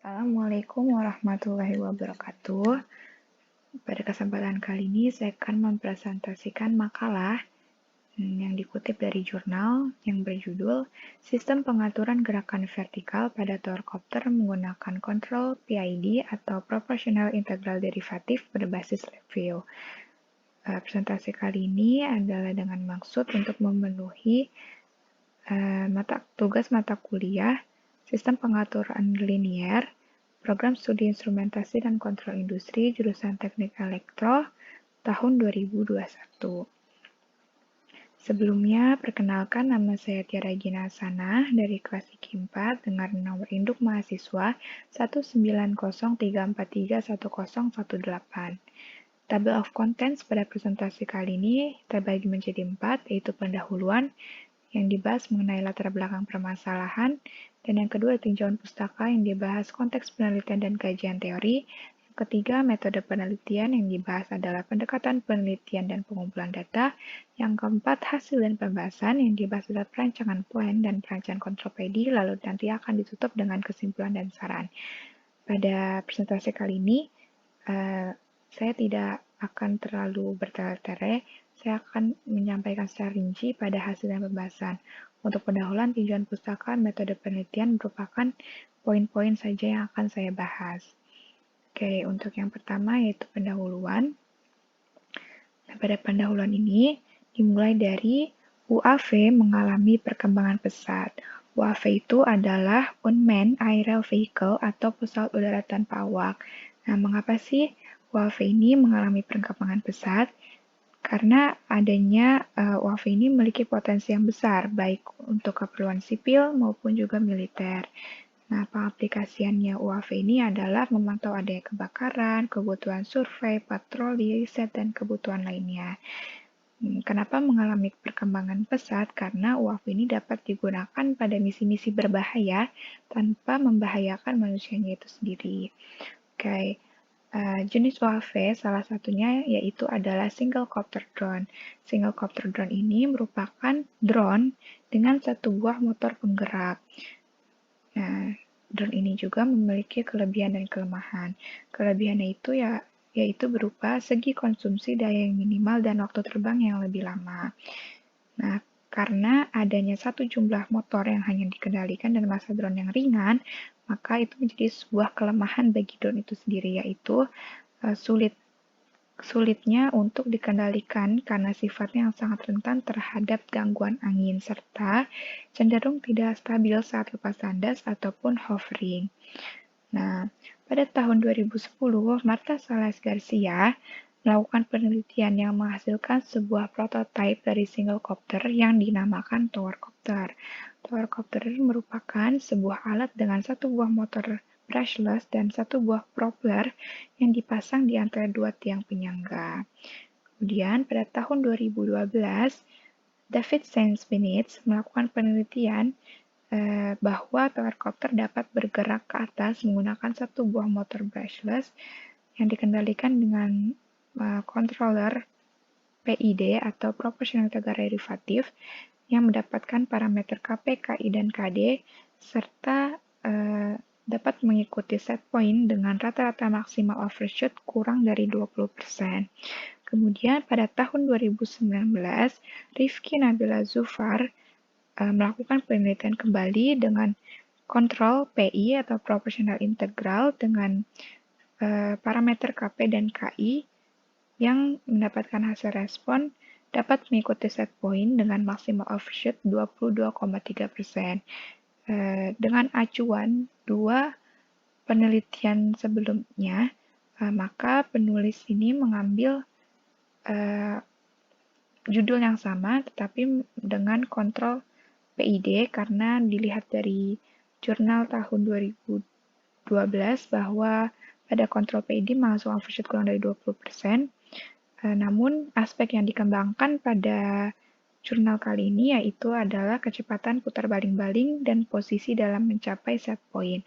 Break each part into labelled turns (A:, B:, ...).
A: Assalamualaikum warahmatullahi wabarakatuh. Pada kesempatan kali ini saya akan mempresentasikan makalah yang dikutip dari jurnal yang berjudul Sistem Pengaturan Gerakan Vertikal pada Towercopter menggunakan Kontrol PID atau Proportional Integral Derivative berbasis review. Presentasi kali ini adalah dengan maksud untuk memenuhi tugas mata kuliah Sistem Pengaturan Linier Program Studi Instrumentasi dan Kontrol Industri jurusan Teknik Elektro tahun 2021. Sebelumnya, perkenalkan nama saya Tiara Gina Hasanah dari kelas IKI 4 dengan nomor induk mahasiswa 19034310118. Table of Contents pada presentasi kali ini terbagi menjadi 4, yaitu pendahuluan, yang dibahas mengenai latar belakang permasalahan, dan yang kedua tinjauan pustaka yang dibahas konteks penelitian dan kajian teori, yang ketiga metode penelitian yang dibahas adalah pendekatan penelitian dan pengumpulan data, yang keempat hasil dan pembahasan yang dibahas adalah perancangan plan dan perancangan kontrol PD, lalu nanti akan ditutup dengan kesimpulan dan saran. Pada presentasi kali ini, saya tidak akan terlalu bertele-tele, saya akan menyampaikan secara rinci pada hasil dan pembahasan. Untuk pendahuluan tinjauan pustaka metode penelitian merupakan poin-poin saja yang akan saya bahas. Oke, untuk yang pertama yaitu pendahuluan. Nah, pada pendahuluan ini dimulai dari UAV mengalami perkembangan pesat. UAV itu adalah Unmanned Aerial Vehicle atau pesawat udara tanpa awak. Nah, mengapa sih UAV ini mengalami perkembangan pesat? Karena adanya UAV ini memiliki potensi yang besar, baik untuk keperluan sipil maupun juga militer. Nah, pengaplikasiannya UAV ini adalah memantau adanya kebakaran, kebutuhan survei, patroli, riset, dan kebutuhan lainnya. Kenapa mengalami perkembangan pesat? Karena UAV ini dapat digunakan pada misi-misi berbahaya tanpa membahayakan manusianya itu sendiri. Oke. Jenis UAV salah satunya yaitu adalah single copter drone. Single copter drone ini merupakan drone dengan satu buah motor penggerak. Nah, drone ini juga memiliki kelebihan dan kelemahan. Kelebihannya itu yaitu berupa segi konsumsi daya yang minimal dan waktu terbang yang lebih lama. Nah, karena adanya satu jumlah motor yang hanya dikendalikan dan massa drone yang ringan, maka itu menjadi sebuah kelemahan bagi drone itu sendiri, yaitu sulitnya untuk dikendalikan karena sifatnya yang sangat rentan terhadap gangguan angin, serta cenderung tidak stabil saat lepas landas ataupun hovering. Nah, pada tahun 2010, Marta Salas Garcia melakukan penelitian yang menghasilkan sebuah prototipe dari single copter yang dinamakan Towercopter. Towercopter merupakan sebuah alat dengan satu buah motor brushless dan satu buah propeller yang dipasang di antara dua tiang penyangga. Kemudian pada tahun 2012, David Sainz-Benitez melakukan penelitian bahwa towercopter dapat bergerak ke atas menggunakan satu buah motor brushless yang dikendalikan dengan controller PID atau Proportional Integral Derivative yang mendapatkan parameter KP, KI, dan KD serta dapat mengikuti set point dengan rata-rata maksimal overshoot kurang dari 20%. Kemudian pada tahun 2019, Rifki Nabila Zufar melakukan penelitian kembali dengan kontrol PI atau Proportional Integral dengan parameter KP dan KI yang mendapatkan hasil respon dapat mengikuti set point dengan maksimal overshoot 22,3%. Dengan acuan dua penelitian sebelumnya, maka penulis ini mengambil judul yang sama tetapi dengan kontrol PID karena dilihat dari jurnal tahun 2012 bahwa pada kontrol PID langsung overshoot kurang dari 20%. Namun aspek yang dikembangkan pada jurnal kali ini yaitu adalah kecepatan putar baling-baling dan posisi dalam mencapai set point.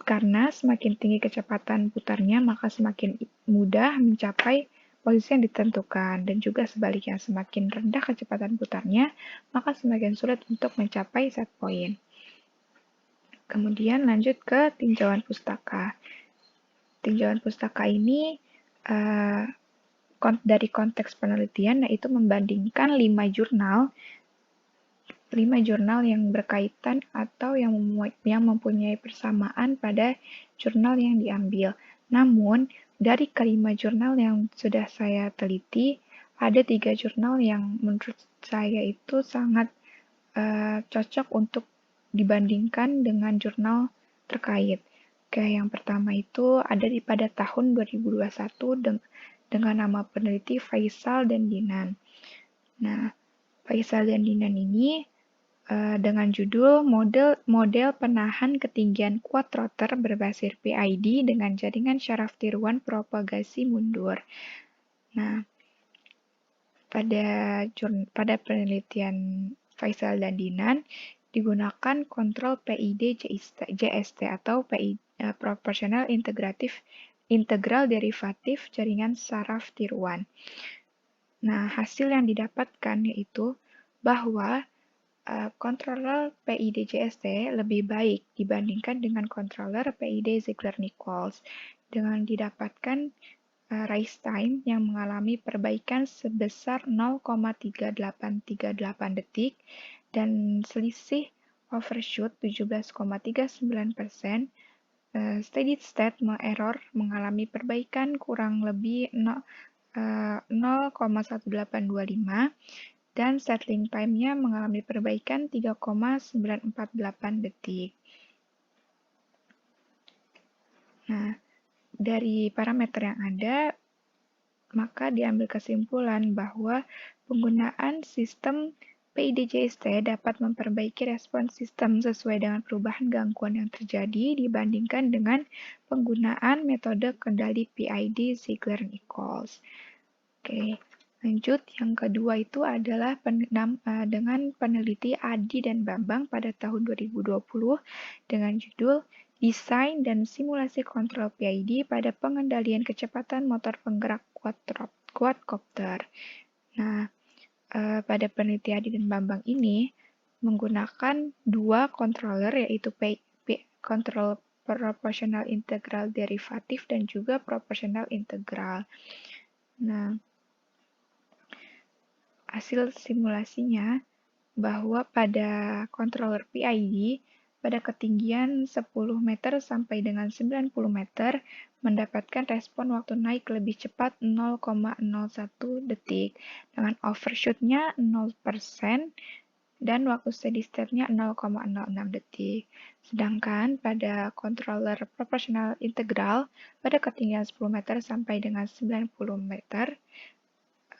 A: Karena semakin tinggi kecepatan putarnya, maka semakin mudah mencapai posisi yang ditentukan. Dan juga sebaliknya, semakin rendah kecepatan putarnya, maka semakin sulit untuk mencapai set point. Kemudian lanjut ke tinjauan pustaka. Tinjauan pustaka ini dari konteks penelitian, yaitu membandingkan 5 jurnal yang berkaitan atau yang mempunyai persamaan pada jurnal yang diambil. Namun, dari kelima jurnal yang sudah saya teliti, ada 3 jurnal yang menurut saya itu sangat cocok untuk dibandingkan dengan jurnal terkait. Oke, yang pertama itu ada pada tahun 2021 dengan nama peneliti Faisal dan Dinan. Nah, Faisal dan Dinan ini dengan judul model penahan ketinggian quadroter berbasis PID dengan jaringan syaraf tiruan propagasi mundur. Nah, pada penelitian Faisal dan Dinan digunakan kontrol PID JST atau Proportional Integral Derivatif Jaringan Saraf Tiruan. Nah, hasil yang didapatkan yaitu bahwa controller PID JST lebih baik dibandingkan dengan controller PID Ziegler-Nichols dengan didapatkan rise time yang mengalami perbaikan sebesar 0,3838 detik dan selisih overshoot 17,39%. Steady state error mengalami perbaikan kurang lebih 0,1825 dan settling time-nya mengalami perbaikan 3,948 detik. Nah, dari parameter yang ada, maka diambil kesimpulan bahwa penggunaan sistem PID-JST dapat memperbaiki respons sistem sesuai dengan perubahan gangguan yang terjadi dibandingkan dengan penggunaan metode kendali PID Ziegler-Nichols. Oke, lanjut. Yang kedua itu adalah dengan peneliti Adi dan Bambang pada tahun 2020 dengan judul Desain dan Simulasi Kontrol PID pada Pengendalian Kecepatan Motor Penggerak Quadcopter. Nah, pada peneliti Adi dan Bambang ini menggunakan dua controller yaitu control proportional integral derivatif dan juga proportional integral. Nah, hasil simulasinya bahwa pada controller PID pada ketinggian 10 meter sampai dengan 90 meter mendapatkan respon waktu naik lebih cepat 0,01 detik dengan overshoot-nya 0% dan waktu steady state-nya 0,06 detik. Sedangkan pada controller proportional integral pada ketinggian 10 meter sampai dengan 90 meter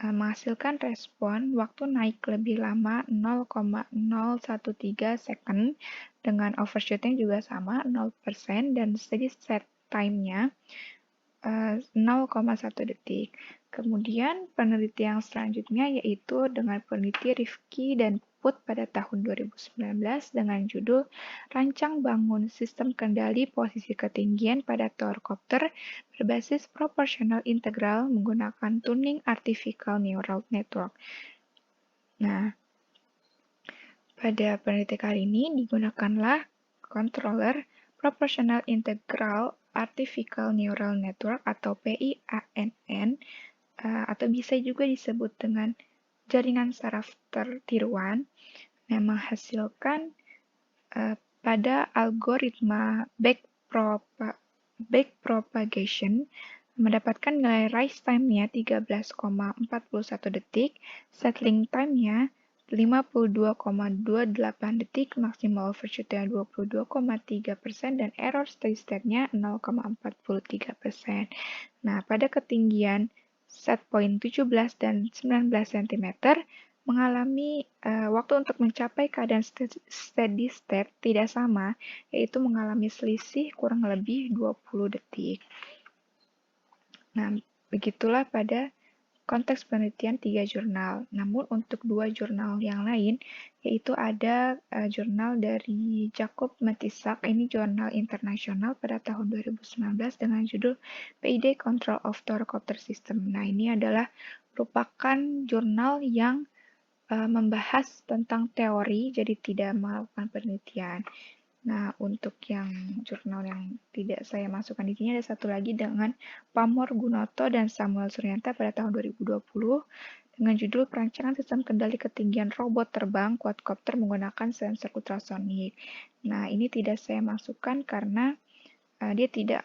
A: menghasilkan respon waktu naik lebih lama 0,013 second dengan overshoot-nya juga sama 0% dan steady state time-nya 0,1 detik. Kemudian peneliti yang selanjutnya yaitu dengan peneliti Rifki dan Puput pada tahun 2019 dengan judul Rancang Bangun Sistem Kendali Posisi Ketinggian pada Towercopter berbasis proportional integral menggunakan tuning artificial neural network. Nah, pada penelitian kali ini digunakanlah controller proportional integral artificial neural network atau PIANN atau bisa juga disebut dengan jaringan saraf tiruan yang menghasilkan pada algoritma backpropagation mendapatkan nilai rise time-nya 13,41 detik, settling time-nya 52,28 detik, maksimal overshoot-nya 22,3% dan error steady state-nya 0,43%. Nah, pada ketinggian set point 17 dan 19 cm mengalami waktu untuk mencapai keadaan steady state tidak sama, yaitu mengalami selisih kurang lebih 20 detik. Nah, begitulah pada konteks penelitian 3 jurnal. Namun untuk 2 jurnal yang lain, yaitu ada jurnal dari Jacob Matisak, ini jurnal internasional pada tahun 2019 dengan judul PID Control of Towercopter System. Nah, ini adalah merupakan jurnal yang membahas tentang teori, jadi tidak melakukan penelitian. Nah, untuk yang jurnal yang tidak saya masukkan di sini ada satu lagi dengan Pamor Gunoto dan Samuel Suryanta pada tahun 2020 dengan judul Perancangan Sistem Kendali Ketinggian Robot Terbang Quadcopter Menggunakan Sensor Ultrasonik. Nah, ini tidak saya masukkan karena dia tidak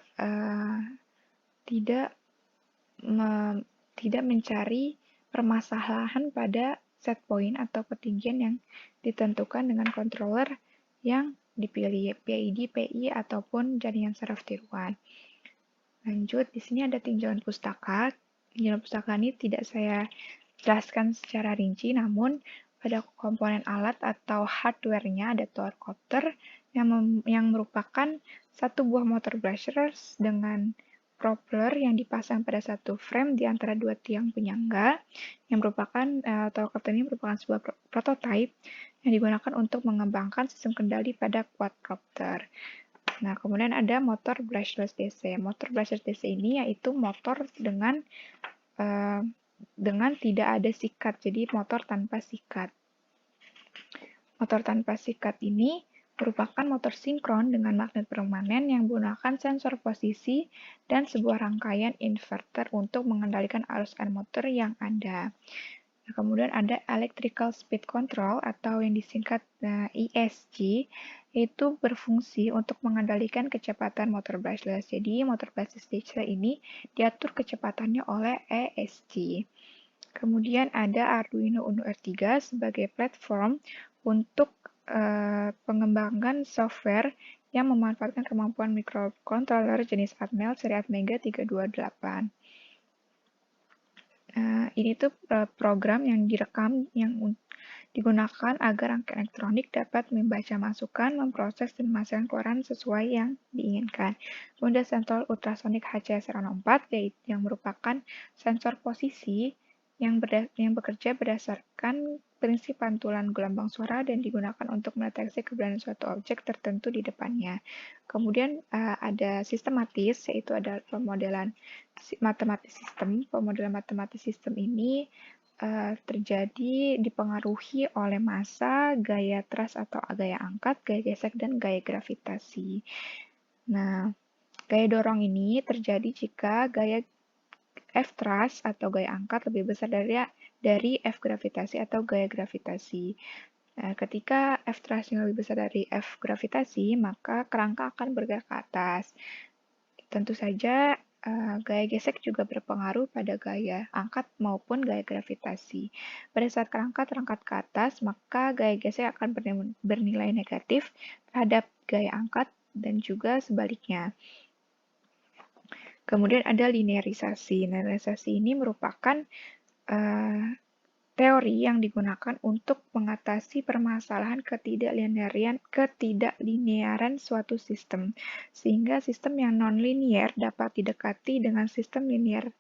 A: mencari permasalahan pada set point atau ketinggian yang ditentukan dengan controller yang dipilih PID, PI, ataupun jaringan saraf tiruan. Lanjut, di sini ada tinjauan pustaka. Tinjauan pustaka ini tidak saya jelaskan secara rinci, namun pada komponen alat atau hardware-nya ada towercopter yang merupakan satu buah motor brushless dengan propeller yang dipasang pada satu frame di antara dua tiang penyangga yang merupakan towercopter ini merupakan sebuah prototipe yang digunakan untuk mengembangkan sistem kendali pada quadcopter. Nah, kemudian ada motor brushless DC. Motor brushless DC ini yaitu motor dengan tidak ada sikat, jadi motor tanpa sikat. Motor tanpa sikat ini merupakan motor sinkron dengan magnet permanen yang menggunakan sensor posisi dan sebuah rangkaian inverter untuk mengendalikan arus air motor yang ada. Nah, kemudian ada Electrical Speed Control atau yang disingkat ESC, yaitu berfungsi untuk mengendalikan kecepatan motor brushless. Jadi, motor brushless DC ini diatur kecepatannya oleh ESC. Kemudian ada Arduino Uno R3 sebagai platform untuk pengembangan software yang memanfaatkan kemampuan microcontroller jenis Atmel seri Atmega 328. Ini tuh program yang direkam yang digunakan agar rangkaian elektronik dapat membaca masukan, memproses, dan menghasilkan keluaran sesuai yang diinginkan. Kemudian sensor ultrasonic HCS04 yaitu yang merupakan sensor posisi yang bekerja berdasarkan prinsip pantulan gelombang suara dan digunakan untuk mendeteksi keberadaan suatu objek tertentu di depannya. Kemudian ada sistematis, yaitu ada pemodelan matematis sistem. Pemodelan matematis sistem ini terjadi dipengaruhi oleh massa, gaya thrust atau gaya angkat, gaya gesek, dan gaya gravitasi. Nah, gaya dorong ini terjadi jika gaya F thrust atau gaya angkat lebih besar dari F gravitasi atau gaya gravitasi. Nah, ketika F thrust yang lebih besar dari F gravitasi, maka kerangka akan bergerak ke atas. Tentu saja gaya gesek juga berpengaruh pada gaya angkat maupun gaya gravitasi. Pada saat kerangka terangkat ke atas, maka gaya gesek akan bernilai negatif terhadap gaya angkat dan juga sebaliknya. Kemudian ada linearisasi. Linearisasi ini merupakan teori yang digunakan untuk mengatasi permasalahan ketidaklinearan suatu sistem, sehingga sistem yang non-linear dapat didekati dengan sistem linear.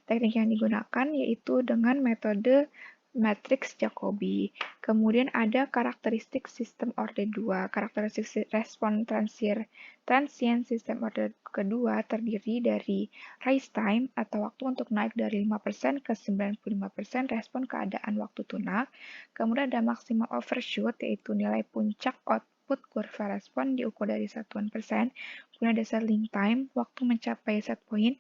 A: Teknik yang digunakan yaitu dengan metode matriks Jacobi. Kemudian ada karakteristik sistem orde 2. Karakteristik respon transient sistem orde kedua terdiri dari rise time atau waktu untuk naik dari 5% ke 95% respon keadaan waktu tunak. Kemudian ada maksimal overshoot yaitu nilai puncak output kurva respon diukur dari satuan persen. Kemudian ada settling time, waktu mencapai set point.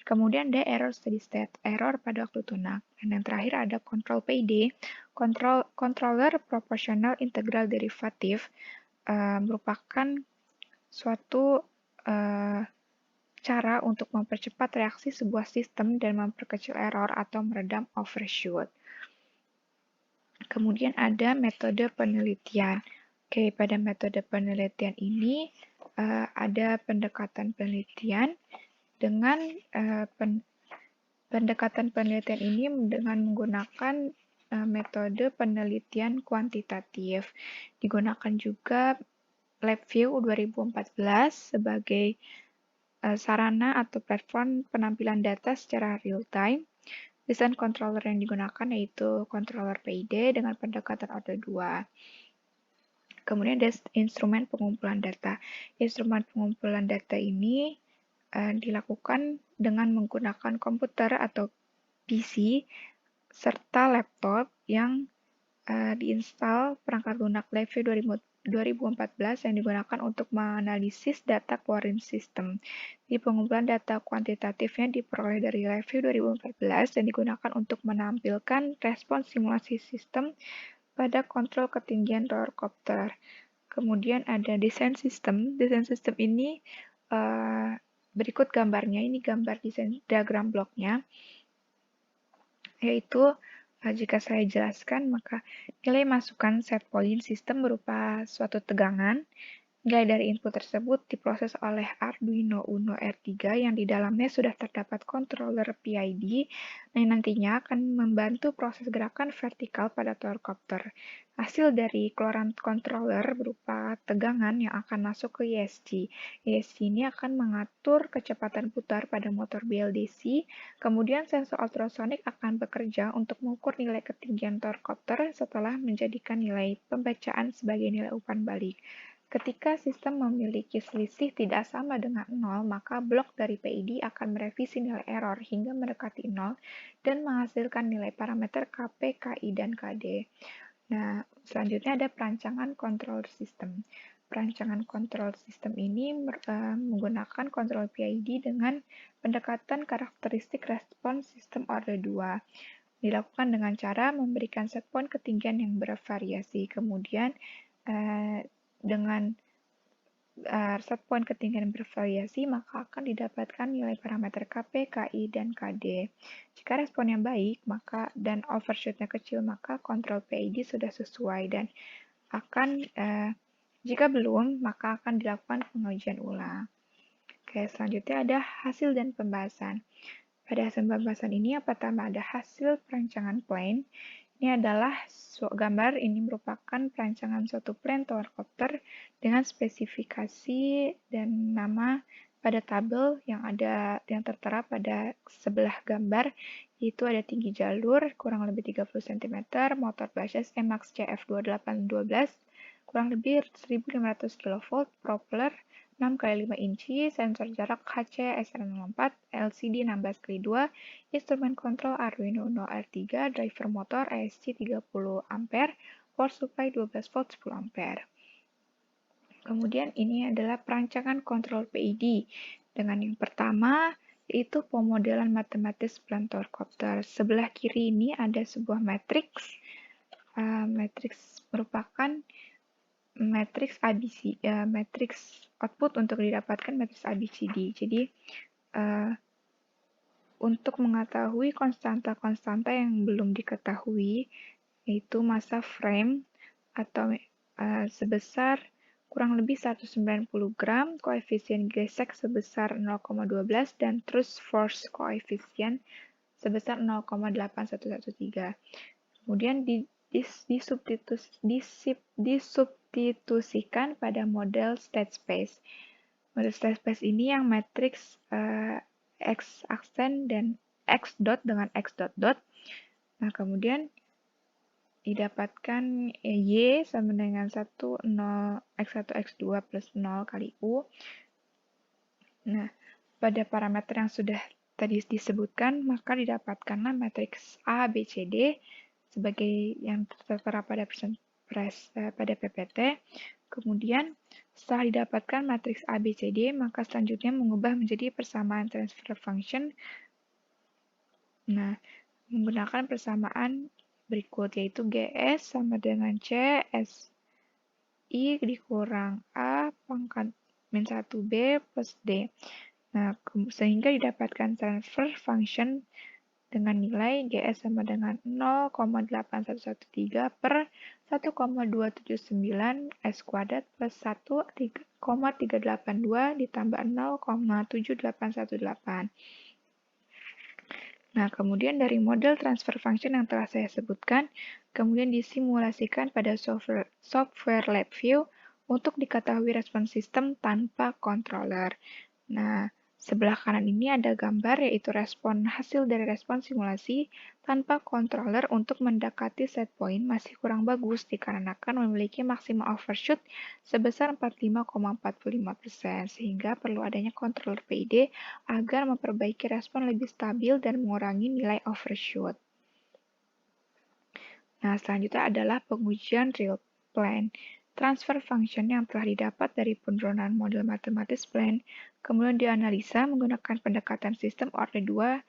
A: Kemudian ada error steady state, error pada waktu tunak. Dan yang terakhir ada control PD, controller proportional integral derivative, merupakan suatu cara untuk mempercepat reaksi sebuah sistem dan memperkecil error atau meredam overshoot. Kemudian ada metode penelitian. Oke, pada metode penelitian ini ada pendekatan penelitian dengan pendekatan penelitian ini dengan menggunakan metode penelitian kuantitatif. Digunakan juga LabVIEW 2014 sebagai sarana atau platform penampilan data secara real time. Desain controller yang digunakan yaitu controller PID dengan pendekatan order 2. Kemudian ada instrumen pengumpulan data. Instrumen pengumpulan data ini dilakukan dengan menggunakan komputer atau PC serta laptop yang diinstal perangkat lunak LabVIEW 2014 yang digunakan untuk menganalisis data querying system. Di pengumpulan data kuantitatifnya diperoleh dari review 2014 dan digunakan untuk menampilkan respons simulasi sistem pada kontrol ketinggian roller Kemudian ada desain sistem. Desain sistem ini berikut gambarnya. Ini gambar desain diagram bloknya. Yaitu jika saya jelaskan, maka nilai masukan set point sistem berupa suatu tegangan. Nilai dari input tersebut diproses oleh Arduino Uno R3 yang di dalamnya sudah terdapat controller PID yang nantinya akan membantu proses gerakan vertikal pada torcopter. Hasil dari keluaran controller berupa tegangan yang akan masuk ke ESC. ESC ini akan mengatur kecepatan putar pada motor BLDC, kemudian sensor ultrasonic akan bekerja untuk mengukur nilai ketinggian torcopter setelah menjadikan nilai pembacaan sebagai nilai umpan balik. Ketika sistem memiliki selisih tidak sama dengan 0, maka blok dari PID akan merevisi nilai error hingga mendekati 0 dan menghasilkan nilai parameter KP, KI, dan KD. Nah, selanjutnya ada perancangan control system. Perancangan control system ini menggunakan kontrol PID dengan pendekatan karakteristik respons sistem order 2. Dilakukan dengan cara memberikan set point ketinggian yang bervariasi. Kemudian, dengan set point ketinggian bervariasi, maka akan didapatkan nilai parameter KP, KI, dan KD. Jika responnya baik dan overshootnya kecil, maka kontrol PID sudah sesuai dan jika belum, maka akan dilakukan pengujian ulang. Oke, selanjutnya ada hasil dan pembahasan. Pada hasil pembahasan ini, yang pertama ada hasil perancangan plane. Ini adalah gambar, ini merupakan perancangan suatu plane torcopter dengan spesifikasi dan nama pada tabel yang tertera pada sebelah gambar, yaitu ada tinggi jalur kurang lebih 30 cm, motor basis Emax CF2812 kurang lebih 1500 kV, propeller 6x5 inci, sensor jarak HC SR04, LCD 16x2, instrumen kontrol Arduino Uno R3, driver motor ESC 30 ampere, power supply 12 volt 10 ampere. Kemudian ini adalah perancangan kontrol PID. Dengan yang pertama, yaitu pemodelan matematis plan torcopter. Sebelah kiri ini ada sebuah matriks. Matriks merupakan matriks ABC, matriks output untuk didapatkan matriks ABCD. Jadi, untuk mengetahui konstanta-konstanta yang belum diketahui, yaitu massa frame atau sebesar kurang lebih 190 gram, koefisien gesek sebesar 0,12, dan terus force koefisien sebesar 0,8113. Kemudian disubstitusikan pada model state space. Model state space ini yang matriks X aksen dan X dot dengan X dot dot. Nah, kemudian didapatkan Y sama dengan 1, 0, X1, X2 plus 0 kali U. Nah, pada parameter yang sudah tadi disebutkan, maka didapatkanlah matriks A, B, C, D sebagai yang tertera pada PPT. Kemudian, setelah didapatkan matriks A, B, C, D, maka selanjutnya mengubah menjadi persamaan transfer function. Nah, menggunakan persamaan berikut, yaitu GS sama dengan C, SI dikurang A pangkat min 1B plus D. Nah, sehingga didapatkan transfer function dengan nilai GS sama dengan 0,8113 per 1,279 S kuadrat plus 1,382 ditambah 0,7818. Nah, kemudian dari model transfer function yang telah saya sebutkan, kemudian disimulasikan pada software LabVIEW untuk diketahui respons sistem tanpa controller. Nah, sebelah kanan ini ada gambar, yaitu hasil dari respon simulasi tanpa controller untuk mendekati set point masih kurang bagus dikarenakan memiliki maksimum overshoot sebesar 45,45%, sehingga perlu adanya controller PID agar memperbaiki respon lebih stabil dan mengurangi nilai overshoot. Nah, selanjutnya adalah pengujian real plan. transfer function yang telah didapat dari penurunan model matematis plan, kemudian dianalisa menggunakan pendekatan sistem orde 2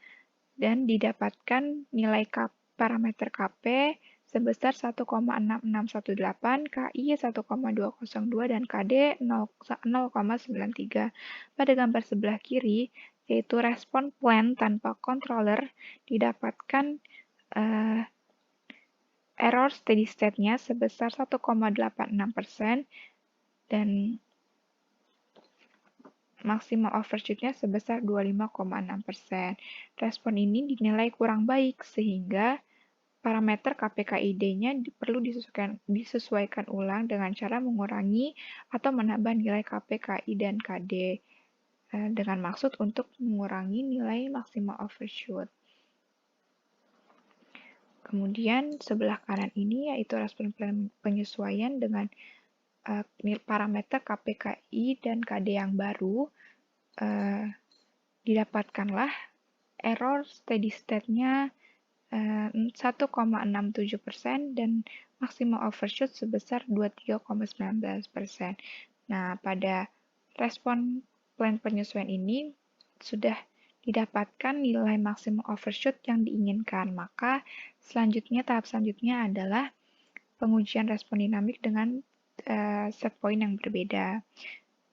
A: dan didapatkan nilai parameter Kp sebesar 1,6618, KI 1,202, dan KD 0,93. Pada gambar sebelah kiri, yaitu respon plan tanpa controller, didapatkan error steady state-nya sebesar 1,86% dan maksimal overshoot-nya sebesar 25,6%. Respon ini dinilai kurang baik sehingga parameter KPKID-nya perlu disesuaikan ulang dengan cara mengurangi atau menambah nilai KPKI dan KD dengan maksud untuk mengurangi nilai maksimal overshoot. Kemudian sebelah kanan ini yaitu respon penyesuaian dengan parameter KPKI dan KD yang baru. Didapatkanlah error steady state-nya 1,67% dan maksimal overshoot sebesar 23,19%. Nah, pada respon plan penyesuaian ini sudah didapatkan nilai maksimal overshoot yang diinginkan. Maka tahap selanjutnya adalah pengujian respon dinamik dengan set point yang berbeda.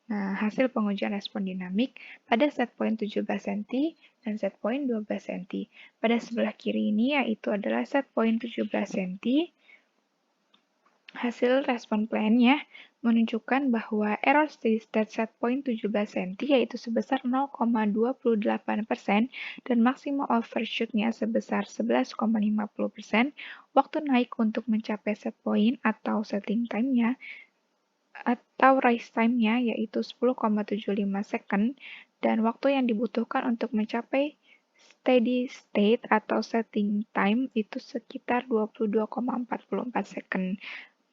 A: Nah, hasil pengujian respon dinamik pada set point 17 cm dan set point 12 cm. Pada sebelah kiri ini yaitu adalah set point 17 cm. Hasil respon plan-nya menunjukkan bahwa error steady state set point 17 cm yaitu sebesar 0,28% dan maksimal overshoot-nya sebesar 11,50%. Waktu naik untuk mencapai set point atau setting time-nya atau rise time-nya yaitu 10,75 second dan waktu yang dibutuhkan untuk mencapai steady state atau setting time itu sekitar 22,44 second.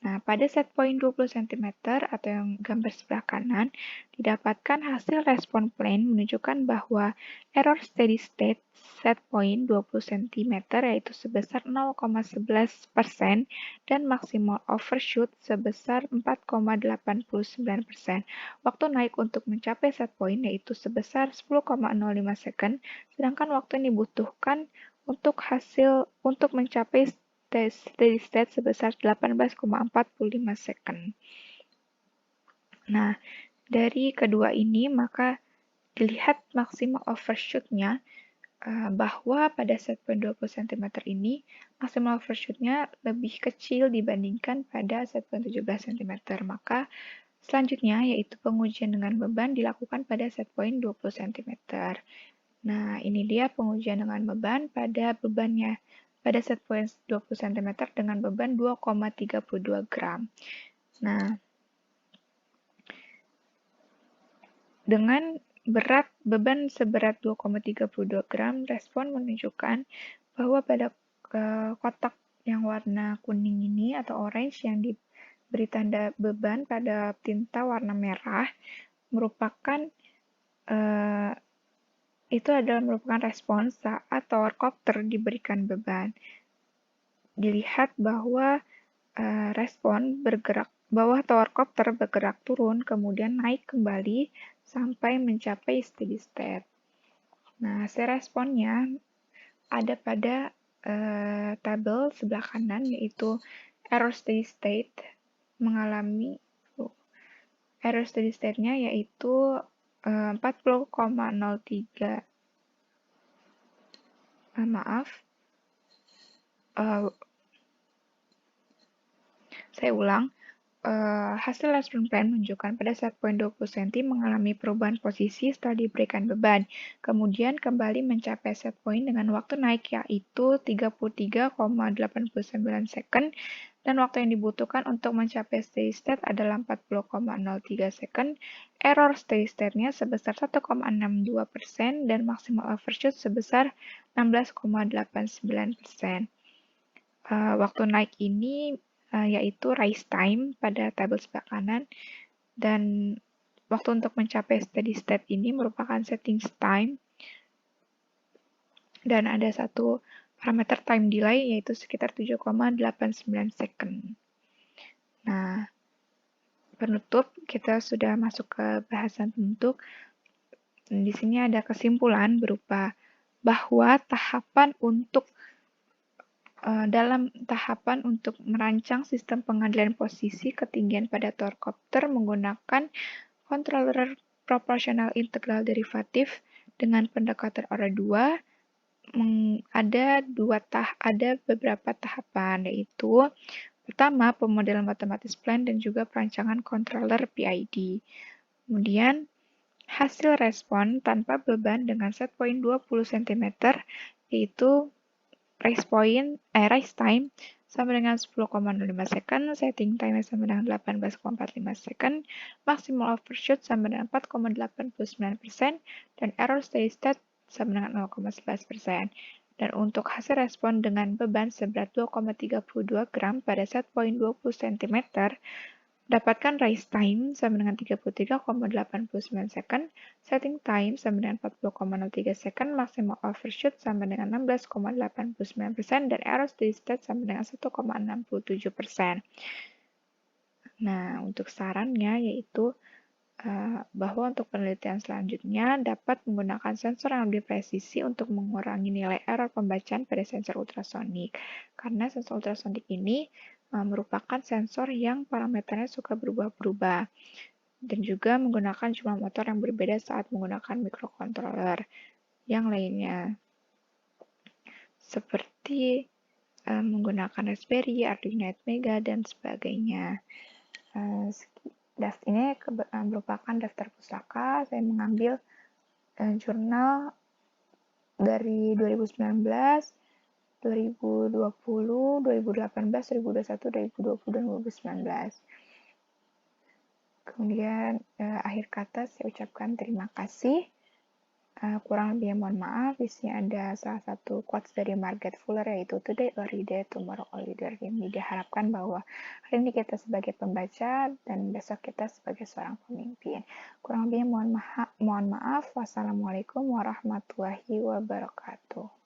A: Nah, pada set point 20 cm atau yang gambar sebelah kanan, didapatkan hasil respon plan menunjukkan bahwa error steady state set point 20 cm yaitu sebesar 0,11% dan maksimal overshoot sebesar 4,89%. Waktu naik untuk mencapai set point yaitu sebesar 10,05 second, sedangkan waktu yang dibutuhkan untuk mencapai steady state sebesar 18,45 second. Nah, dari kedua ini maka dilihat maksimal overshoot-nya bahwa pada set point 20 cm ini maksimal overshoot-nya lebih kecil dibandingkan pada set point 17 cm. Maka selanjutnya yaitu pengujian dengan beban dilakukan pada set point 20 cm. Nah, ini dia pengujian dengan beban pada bebannya. Pada set point 20 cm dengan beban 2,32 gram. Nah, dengan beban seberat 2,32 gram, respon menunjukkan bahwa pada kotak yang warna kuning ini atau orange yang diberi tanda beban pada tinta warna merah merupakan itu adalah merupakan respons saat tower copter diberikan beban. Dilihat bahwa tower copter bergerak turun, kemudian naik kembali sampai mencapai steady state. Nah, hasil responnya ada pada tabel sebelah kanan, yaitu error steady state mengalami error steady state-nya yaitu 40,03 saya ulang. Hasil respon plan menunjukkan pada set point 20 cm mengalami perubahan posisi setelah diberikan beban. Kemudian kembali mencapai set point dengan waktu naik yaitu 33,89 second dan waktu yang dibutuhkan untuk mencapai steady state adalah 40,03 second. Error steady state-nya sebesar 1,62% dan maksimal overshoot sebesar 16,89%. Waktu naik ini yaitu rise time pada tabel sebelah kanan dan waktu untuk mencapai steady state ini merupakan setting time dan ada satu parameter time delay yaitu sekitar 7,89 second. Nah, penutup, kita sudah masuk ke bahasan penutup. Di sini ada kesimpulan berupa bahwa dalam tahapan untuk merancang sistem pengalihan posisi ketinggian pada torcopter menggunakan controller proporsional integral derivatif dengan pendekatan order 2, ada beberapa tahapan, yaitu pertama, pemodelan matematis plan dan juga perancangan controller PID. Kemudian, hasil respon tanpa beban dengan set point 20 cm, yaitu rise time sama dengan 10,05 second, setting time sama dengan 18,45 second, maximal overshoot sama dengan 4,89%, dan error steady state sama dengan 0,11%. Dan untuk hasil respon dengan beban seberat 2,32 gram pada set point 20 cm, dapatkan rise time sama dengan 33,89 second, setting time sama dengan 40,03 second, maximal overshoot sama dengan 16,89%, dan error steady state sama dengan 1,67%. Nah, untuk sarannya yaitu bahwa untuk penelitian selanjutnya dapat menggunakan sensor yang lebih presisi untuk mengurangi nilai error pembacaan pada sensor ultrasonik. Karena sensor ultrasonik ini merupakan sensor yang parameternya suka berubah-ubah dan juga menggunakan jumlah motor yang berbeda saat menggunakan microcontroller yang lainnya, seperti menggunakan Raspberry, Arduino Mega, dan sebagainya. Ini merupakan daftar pustaka. Saya mengambil jurnal dari 2019, 2020, 2018, 2021, 2020, dan 2019. Kemudian akhir kata saya ucapkan terima kasih. Kurang lebihnya mohon maaf. Di sini ada salah satu quotes dari Margaret Fuller, yaitu today only day, tomorrow only dream. Jadi diharapkan bahwa hari ini kita sebagai pembaca dan besok kita sebagai seorang pemimpin. Kurang lebihnya mohon maaf. Wassalamualaikum warahmatullahi wabarakatuh.